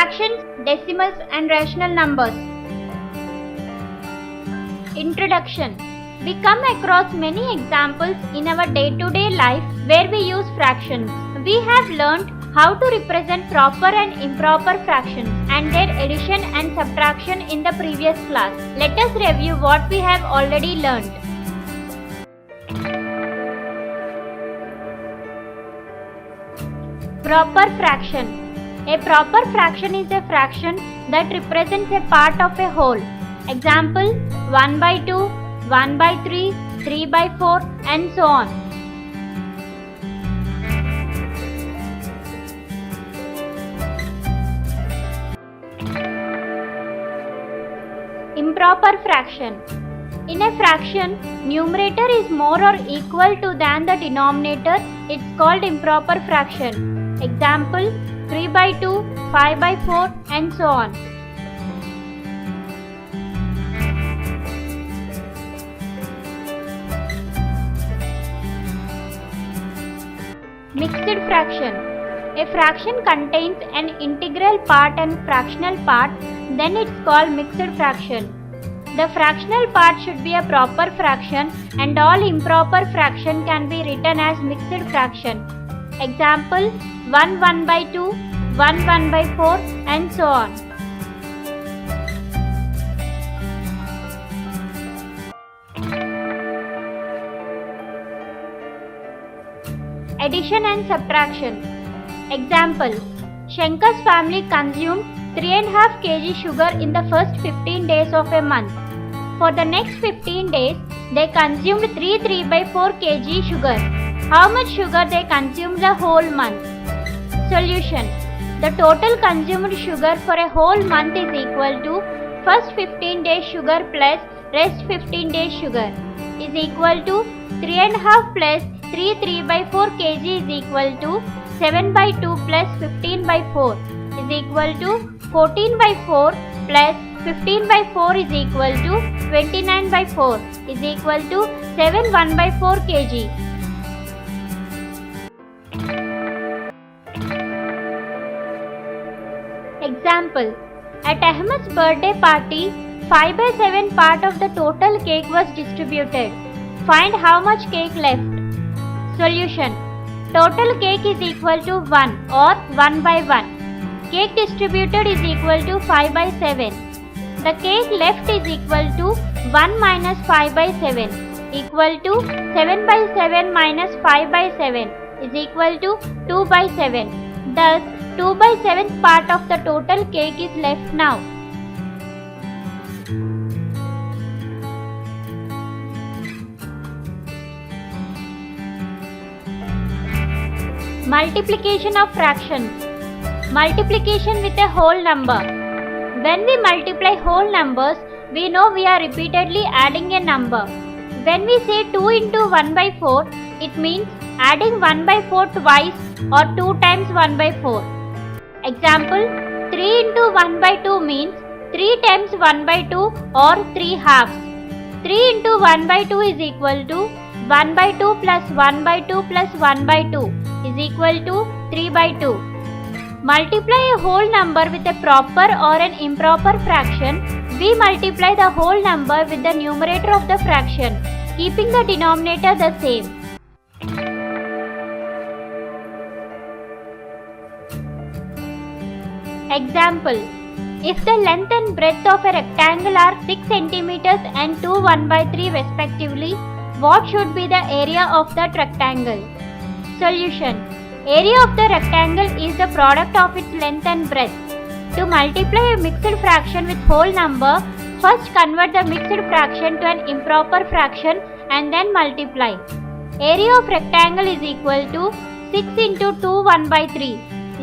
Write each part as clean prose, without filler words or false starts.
Fractions, decimals and rational numbers. Introduction. We come across many examples in our day-to-day life where we use fractions. We have learnt how to represent proper and improper fractions and their addition and subtraction in the previous class. Let us review what we have already learnt. Proper fraction. A proper fraction is a fraction that represents a part of a whole. Example: 1 by 2, 1 by 3, 3 by 4 and so on. Improper fraction. In a fraction, numerator is more or equal to than the denominator. It's called improper fraction. Example: 3 by 2, 5 by 4 and so on. Mixed fraction. A fraction contains an integral part and fractional part, then it's called mixed fraction. The fractional part should be a proper fraction and all improper fraction can be written as mixed fraction. Example: 1 1 by 2, 1 1 by 4 and so on. Addition and subtraction. Example: Shankar's family consumed 3.5 kg sugar in the first 15 days of a month. For the next 15 days, they consumed 3 by 4 kg sugar. How much sugar they consumed the whole month? Solution. The total consumed sugar for a whole month is equal to first 15 days sugar plus rest 15 days sugar is equal to 3.5 plus 3 by 4 kg is equal to 7 by 2 plus 15 by 4 is equal to 14 by 4 plus 15 by 4 is equal to 29 by 4 is equal to 7 1 by 4 kg. Example: At Ahmed's birthday party, 5 by 7 part of the total cake was distributed. Find how much cake left. Solution. Total cake is equal to 1 or 1 by 1. Cake distributed is equal to 5 by 7. The cake left is equal to 1 minus 5 by 7 equal to 7 by 7 minus 5 by 7 is equal to 2 by 7. Thus, 2 by 7th part of the total cake is left now. Multiplication of fractions. Multiplication with a whole number. When we multiply whole numbers, we know we are repeatedly adding a number. When we say 2 into 1 by 4, it means adding 1 by 4 twice or 2 times 1 by 4. Example: 3 into 1 by 2 means 3 times 1 by 2 or 3 halves. 3 into 1 by 2 is equal to 1 by 2 plus 1 by 2 plus 1 by 2 is equal to 3 by 2. Multiply a whole number with a proper or an improper fraction. We multiply the whole number with the numerator of the fraction, keeping the denominator the same. Example: If the length and breadth of a rectangle are 6 cm and 2 1 by 3 respectively, what should be the area of that rectangle? Solution. Area of the rectangle is the product of its length and breadth. To multiply a mixed fraction with whole number, first convert the mixed fraction to an improper fraction and then multiply. Area of rectangle is equal to 6 into 2 1 by 3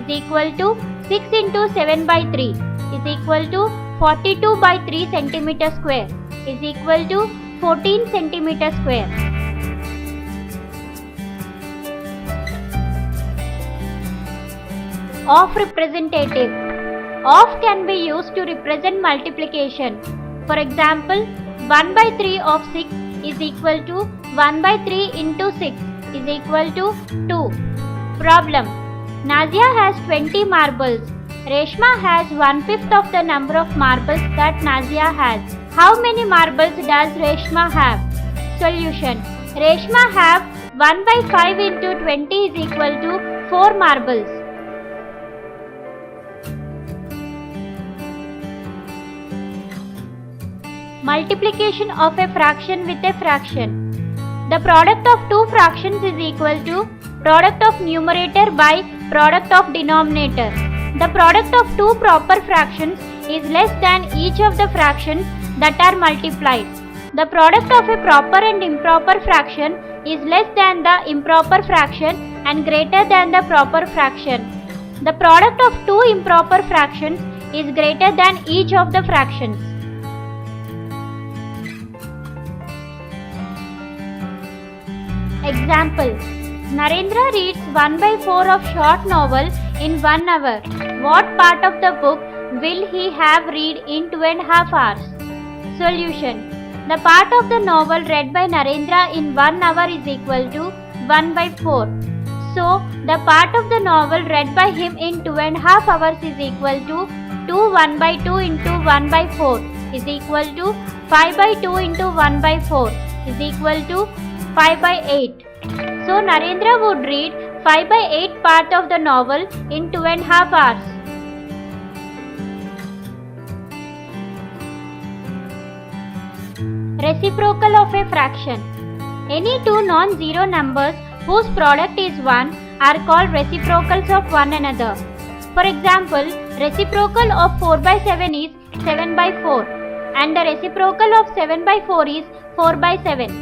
is equal to 6 into 7 by 3 is equal to 42 by 3 cm square is equal to 14 cm square. Of representative. Of can be used to represent multiplication. For example, 1 by 3 of 6 is equal to 1 by 3 into 6 is equal to 2. Problem. Nazia has 20 marbles. Reshma has 1/5 of the number of marbles that Nazia has. How many marbles does Reshma have? Solution. Reshma have 1/5 into 20 is equal to 4 marbles. Multiplication of a fraction with a fraction. The product of two fractions is equal to product of numerator by product of denominator. The product of two proper fractions is less than each of the fractions that are multiplied. The product of a proper and improper fraction is less than the improper fraction and greater than the proper fraction. The product of two improper fractions is greater than each of the fractions. Example. Narendra reads 1/4 of short novel in 1 hour. What part of the book will he have read in 2.5 hours? Solution. The part of the novel read by Narendra in 1 hour is equal to 1/4. So, the part of the novel read by him in 2.5 hours is equal to 2 1/2 into 1/4 is equal to 5/2 into 1/4 is equal to 5/8. So Narendra would read 5/8 part of the novel in 2.5 hours. Reciprocal of a fraction. Any two non-zero numbers whose product is 1 are called reciprocals of one another. For example, reciprocal of 4/7 is 7/4 and the reciprocal of 7/4 is 4/7.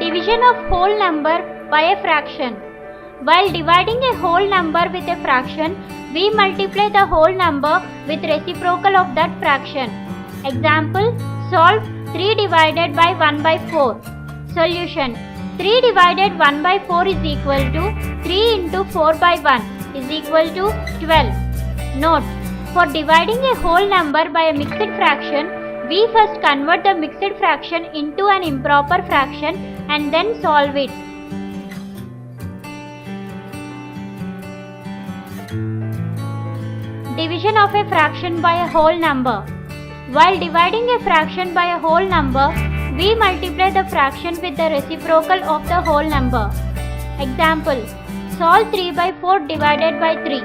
Division of whole number by a fraction. While dividing a whole number with a fraction, we multiply the whole number with reciprocal of that fraction. Example, solve 3 divided by 1/4. Solution. 3 divided 1/4 is equal to 3 into 4/1 is equal to 12. Note, for dividing a whole number by a mixed fraction, we first convert the mixed fraction into an improper fraction and then solve it. Division of a fraction by a whole number. While dividing a fraction by a whole number, we multiply the fraction with the reciprocal of the whole number. Example, solve 3/4 divided by 3.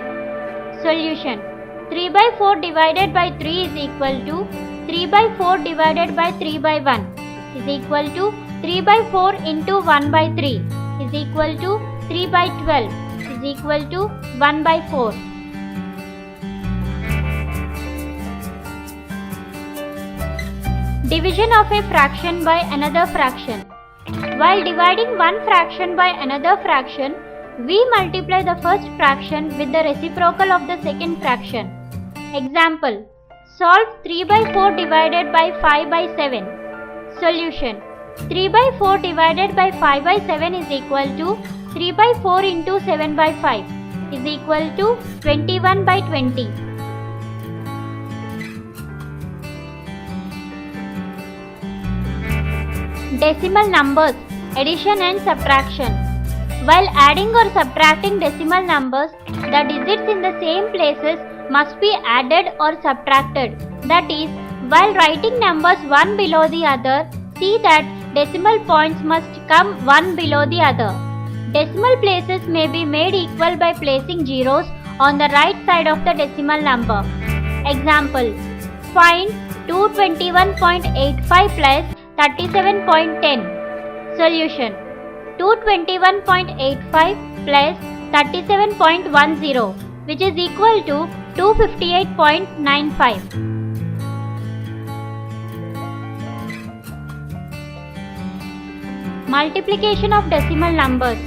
Solution. 3/4 divided by 3 is equal to 3/4 divided by 3/1 is equal to 3/4 into 1/3 is equal to 3/12 is equal to 1/4. Division of a fraction by another fraction. While dividing one fraction by another fraction, we multiply the first fraction with the reciprocal of the second fraction. Example, solve 3/4 divided by 5/7. Solution. 3/4 divided by 5/7 is equal to 3/4 into 7/5 is equal to 21/20. Decimal numbers, addition and subtraction. While adding or subtracting decimal numbers, the digits in the same places must be added or subtracted. That is, while writing numbers one below the other, see that decimal points must come one below the other. Decimal places may be made equal by placing zeros on the right side of the decimal number. Example, find 221.85 plus 37.10. Solution. 221.85 plus 37.10, which is equal to 258.95. Multiplication of decimal numbers.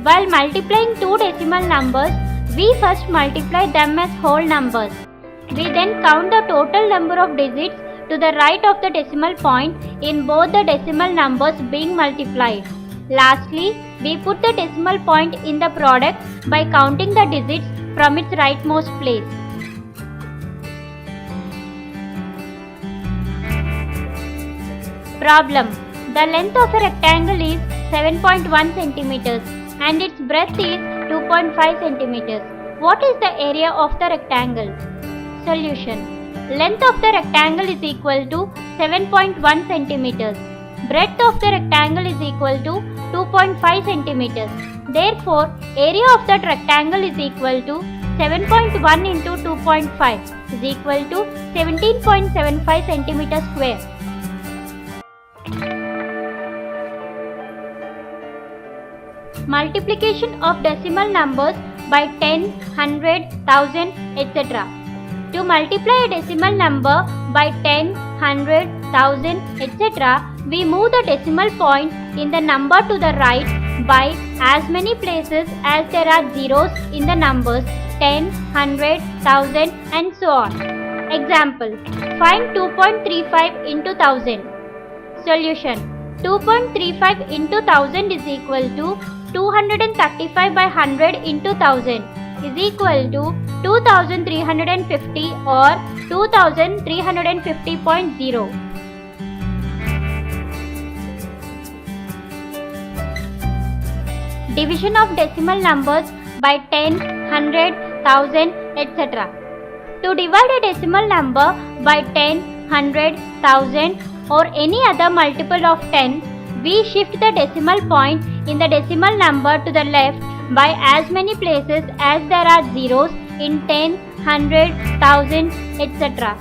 While multiplying two decimal numbers, we first multiply them as whole numbers. We then count the total number of digits to the right of the decimal point in both the decimal numbers being multiplied. Lastly, we put the decimal point in the product by counting the digits from its rightmost place. Problem. The length of a rectangle is 7.1 centimeters and its breadth is 2.5 centimeters. What is the area of the rectangle? Solution. Length of the rectangle is equal to 7.1 centimeters. Breadth of the rectangle is equal to 2.5 centimeters. Therefore, area of that rectangle is equal to 7.1 into 2.5 is equal to 17.75 centimeters square. Multiplication of decimal numbers by 10, 100, 1000, etc. To multiply a decimal number by 10, 100, 1000, etc., we move the decimal point in the number to the right by as many places as there are zeros in the numbers 10, 100, 1000 and so on. Example. Find 2.35 into 1000. Solution. 2.35 into 1000 is equal to 235 by 100 into 1000 is equal to 2350 or 2350.0. Division of decimal numbers by 10, 100, 1000, etc. To divide a decimal number by 10, 100, 1000 or any other multiple of 10, we shift the decimal point in the decimal number to the left by as many places as there are zeros in 10, 100, 1000, etc.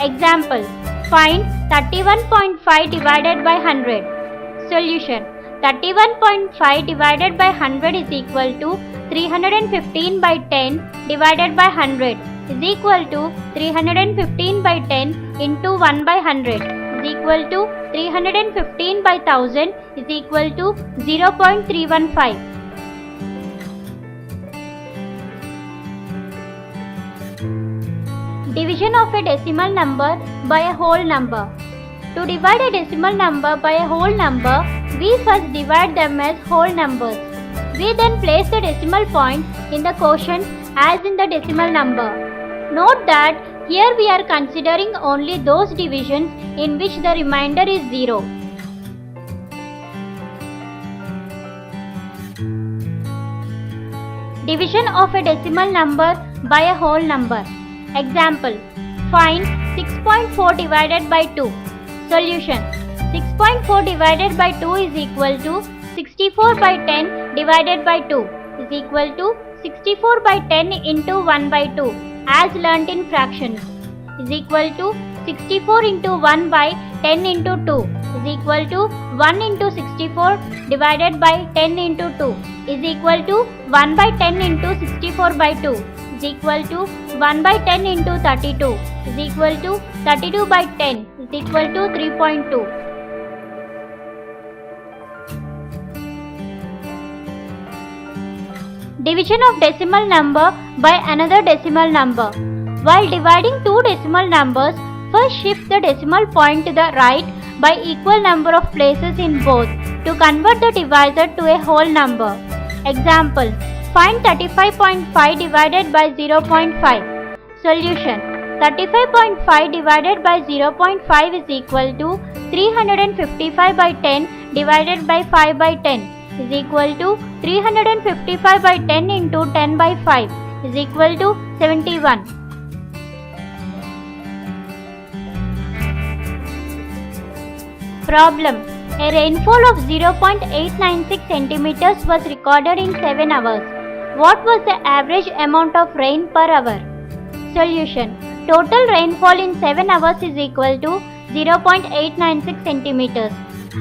Example. Find 31.5 divided by 100. Solution. 31.5 divided by 100 is equal to 315 by 10 divided by 100 is equal to 315 by 10 into 1 by 100 is equal to 315 by 1000 is equal to 0.315. Division of a decimal number by a whole number. To divide a decimal number by a whole number, we first divide them as whole numbers. We then place the decimal point in the quotient as in the decimal number. Note that here we are considering only those divisions in which the remainder is 0. Division of a decimal number by a whole number. Example. Find 6.4 divided by 2. Solution. 6.4 divided by 2 is equal to 64 by 10 divided by 2 is equal to 64 by 10 into 1 by 2 as learnt in fractions is equal to 64 into 1 by 10 into 2 is equal to 1 into 64 divided by 10 into 2 is equal to 1 by 10 into 64 by 2 is equal to 1 by 10 into 32 is equal to 32 by 10 is equal to 3.2. Division of decimal number by another decimal number. While dividing two decimal numbers, first shift the decimal point to the right by equal number of places in both to convert the divisor to a whole number. Example. Find 35.5 divided by 0.5. Solution. 35.5 divided by 0.5 is equal to 355 by 10 divided by 5 by 10 is equal to 355 by 10 into 10 by 5 is equal to 71. Problem. A rainfall of 0.896 centimeters was recorded in 7 hours. What was the average amount of rain per hour? Solution. Total rainfall in 7 hours is equal to 0.896 centimeters.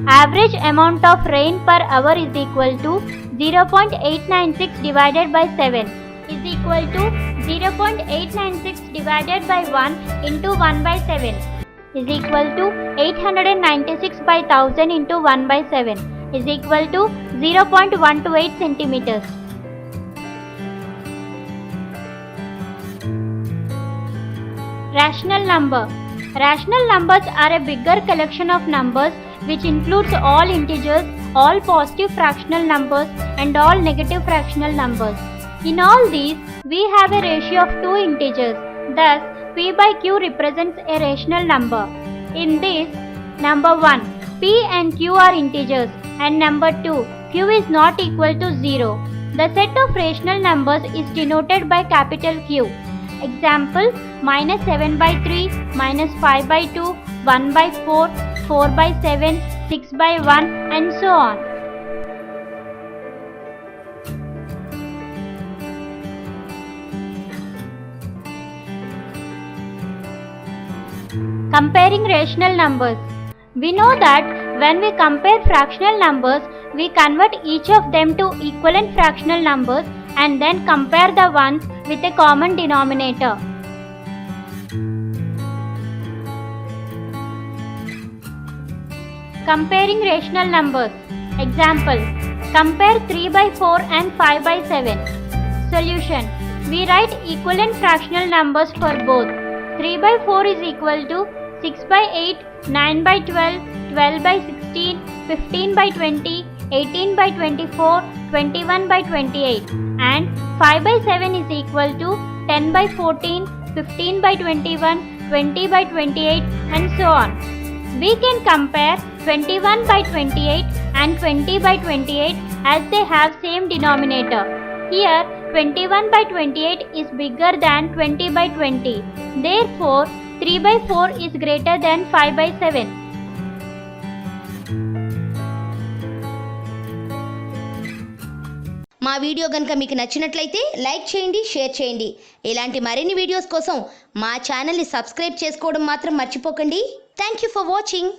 Average amount of rain per hour is equal to 0.896 divided by 7 is equal to 0.896 divided by 1 into 1 by 7 is equal to 896 by 1000 into 1 by 7 is equal to 0.128 centimeters. Rational number. Rational numbers are a bigger collection of numbers which includes all integers, all positive fractional numbers and all negative fractional numbers. In all these, we have a ratio of 2 integers. Thus, P by Q represents a rational number. In this, number 1, P and Q are integers, and number 2, Q is not equal to 0. The set of rational numbers is denoted by capital Q. Example, minus 7 by 3, minus 5 by 2, 1 by 4, 4 by 7, 6 by 1, and so on. Comparing rational numbers. We know that when we compare fractional numbers, we convert each of them to equivalent fractional numbers and then compare the ones with a common denominator. Comparing rational numbers. Example, compare 3 by 4 and 5 by 7. Solution. We write equivalent fractional numbers for both. 3 by 4 is equal to 6 by 8, 9 by 12, 12 by 16, 15 by 20, 18 by 24, 21 by 28, and 5 by 7 is equal to 10 by 14, 15 by 21, 20 by 28, and so on. We can compare 21 by 28 and 20 by 28 as they have same denominator. Here 21 by 28 is bigger than 20 by 20. Therefore, 3 by 4 is greater than 5 by 7. మా video గనుక మీకు నచ్చినట్లయితే like చేయండి, share చేయండి. ఇలాంటి మరిన్ని videos కోసం మా ఛానల్ని సబ్స్క్రైబ్ చేసుకోవడం మాత్రం మర్చిపోకండి. Thank you for watching.